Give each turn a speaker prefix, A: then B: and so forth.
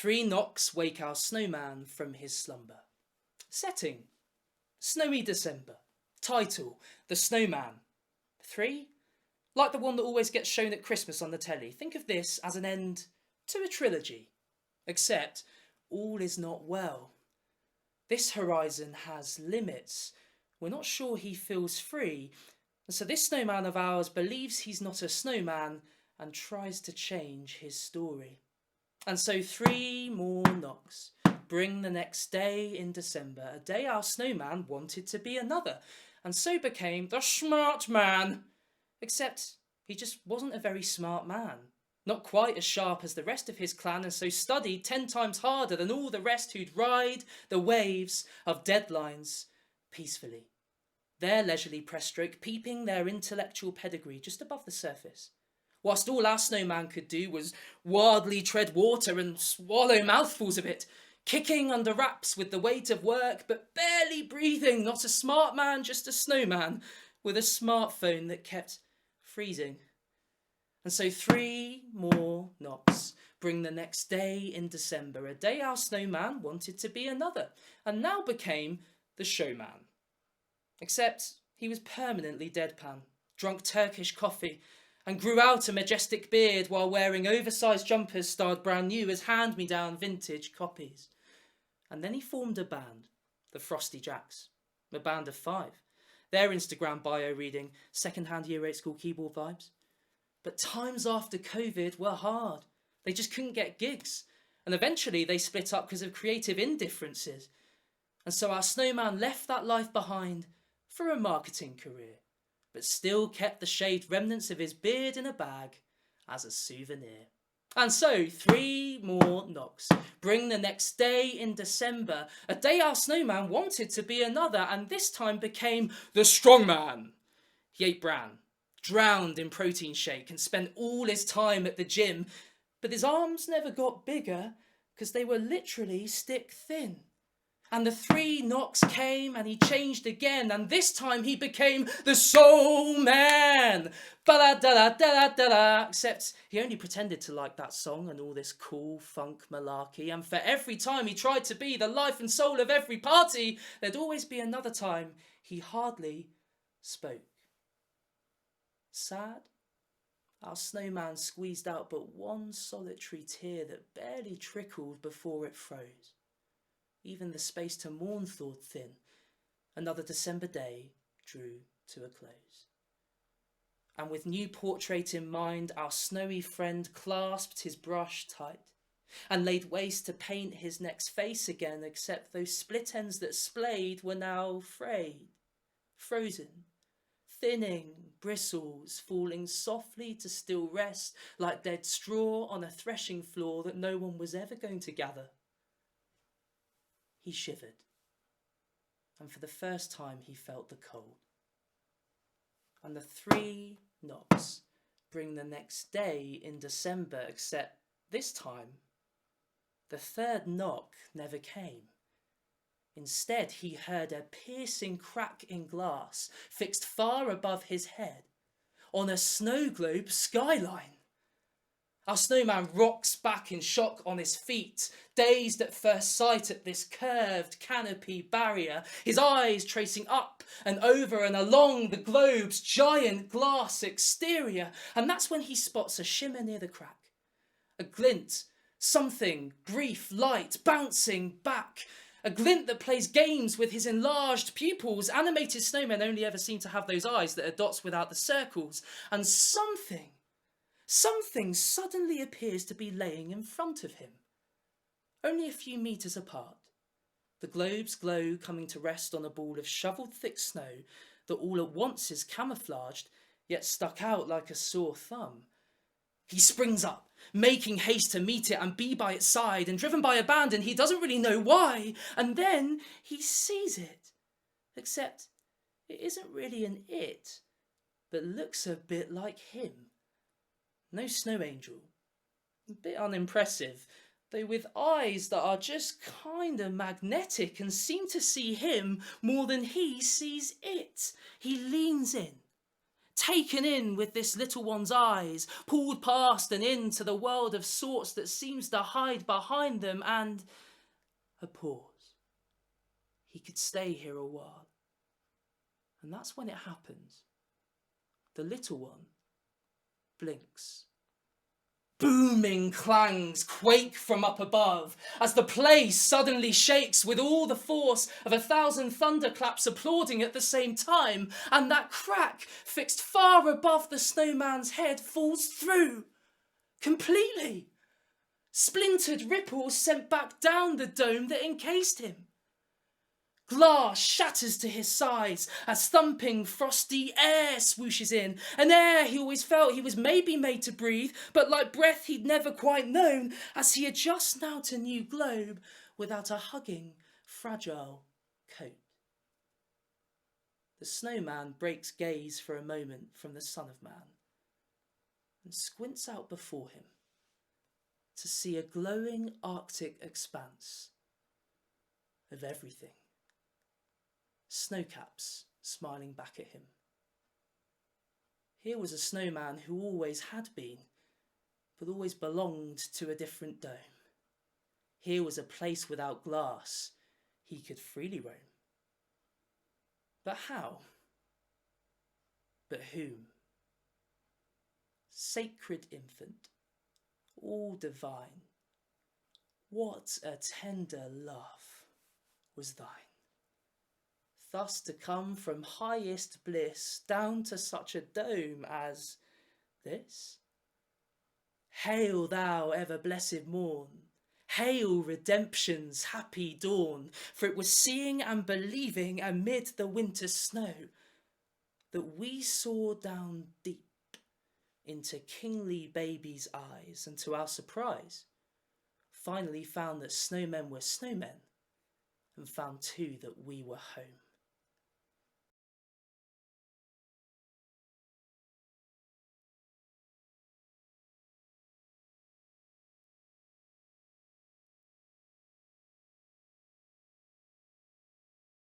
A: 3 knocks wake our snowman from his slumber. Setting: snowy December. Title: The Snowman. 3: like the one that always gets shown at Christmas on the telly. Think of this as an end to a trilogy. Except all is not well. This horizon has limits. We're not sure he feels free. And so this snowman of ours believes he's not a snowman and tries to change his story. And so 3 more knocks bring the next day in December, a day our snowman wanted to be another, and so became the smart man. Except he just wasn't a very smart man. Not quite as sharp as the rest of his clan, and so studied 10 times harder than all the rest who'd ride the waves of deadlines peacefully. Their leisurely press stroke peeping their intellectual pedigree just above the surface, whilst all our snowman could do was wildly tread water and swallow mouthfuls of it, kicking under wraps with the weight of work, but barely breathing, not a smart man, just a snowman, with a smartphone that kept freezing. And so 3 more knocks bring the next day in December, a day our snowman wanted to be another, and now became the showman. Except he was permanently deadpan, drunk Turkish coffee, and grew out a majestic beard while wearing oversized jumpers styled brand new as hand-me-down vintage copies. And then he formed a band, the Frosty Jacks, a band of 5. Their Instagram bio reading, second-hand year 8 school keyboard vibes. But times after COVID were hard. They just couldn't get gigs. And eventually they split up because of creative indifferences. And so our snowman left that life behind for a marketing career, but still kept the shaved remnants of his beard in a bag as a souvenir. And so 3 more knocks bring the next day in December, a day our snowman wanted to be another, and this time became the strongman. He ate bran, drowned in protein shake, and spent all his time at the gym, but his arms never got bigger because they were literally stick thin. And the 3 knocks came and he changed again, and this time he became the soul man. Ba-da-da-da-da-da-da. Except he only pretended to like that song and all this cool funk malarkey, and for every time he tried to be the life and soul of every party, there'd always be another time he hardly spoke. Sad? Our snowman squeezed out but one solitary tear that barely trickled before it froze. Even the space to mourn thawed thin. Another December day drew to a close. And with new portrait in mind, our snowy friend clasped his brush tight and laid waste to paint his next face again, except those split ends that splayed were now frayed, frozen, thinning bristles falling softly to still rest like dead straw on a threshing floor that no one was ever going to gather. He shivered, and for the first time he felt the cold. And the 3 knocks bring the next day in December, except this time the 3rd knock never came. Instead, he heard a piercing crack in glass fixed far above his head on a snow globe skyline. Our snowman rocks back in shock on his feet, dazed at first sight at this curved canopy barrier, his eyes tracing up and over and along the globe's giant glass exterior. And that's when he spots a shimmer near the crack, a glint, something brief, light, bouncing back, a glint that plays games with his enlarged pupils. Animated snowmen only ever seem to have those eyes that are dots without the circles. And something suddenly appears to be laying in front of him, only a few meters apart, the globe's glow coming to rest on a ball of shoveled thick snow that all at once is camouflaged, yet stuck out like a sore thumb. He springs up, making haste to meet it and be by its side, and driven by abandon, he doesn't really know why, and then he sees it, except it isn't really an it, but looks a bit like him. No snow angel, a bit unimpressive, though with eyes that are just kinda magnetic and seem to see him more than he sees it. He leans in, taken in with this little one's eyes, pulled past and into the world of sorts that seems to hide behind them, and a pause. He could stay here a while. And that's when it happens. The little one blinks. Booming clangs quake from up above as the place suddenly shakes with all the force of 1,000 thunderclaps applauding at the same time, and that crack fixed far above the snowman's head falls through completely. Splintered ripples sent back down the dome that encased him. Glass shatters to his sides as thumping, frosty air swooshes in, an air he always felt he was maybe made to breathe, but like breath he'd never quite known, as he adjusts now to new globe without a hugging, fragile coat. The snowman breaks gaze for a moment from the Son of Man and squints out before him to see a glowing Arctic expanse of everything. Snowcaps smiling back at him. Here was a snowman who always had been, but always belonged to a different dome. Here was a place without glass he could freely roam. But how? But whom? Sacred infant, all divine, what a tender love was thine. Thus to come from highest bliss down to such a dome as this? Hail thou ever blessed morn, hail redemption's happy dawn, for it was seeing and believing amid the winter snow that we saw down deep into kingly baby's eyes, and to our surprise finally found that snowmen were snowmen, and found too that we were home.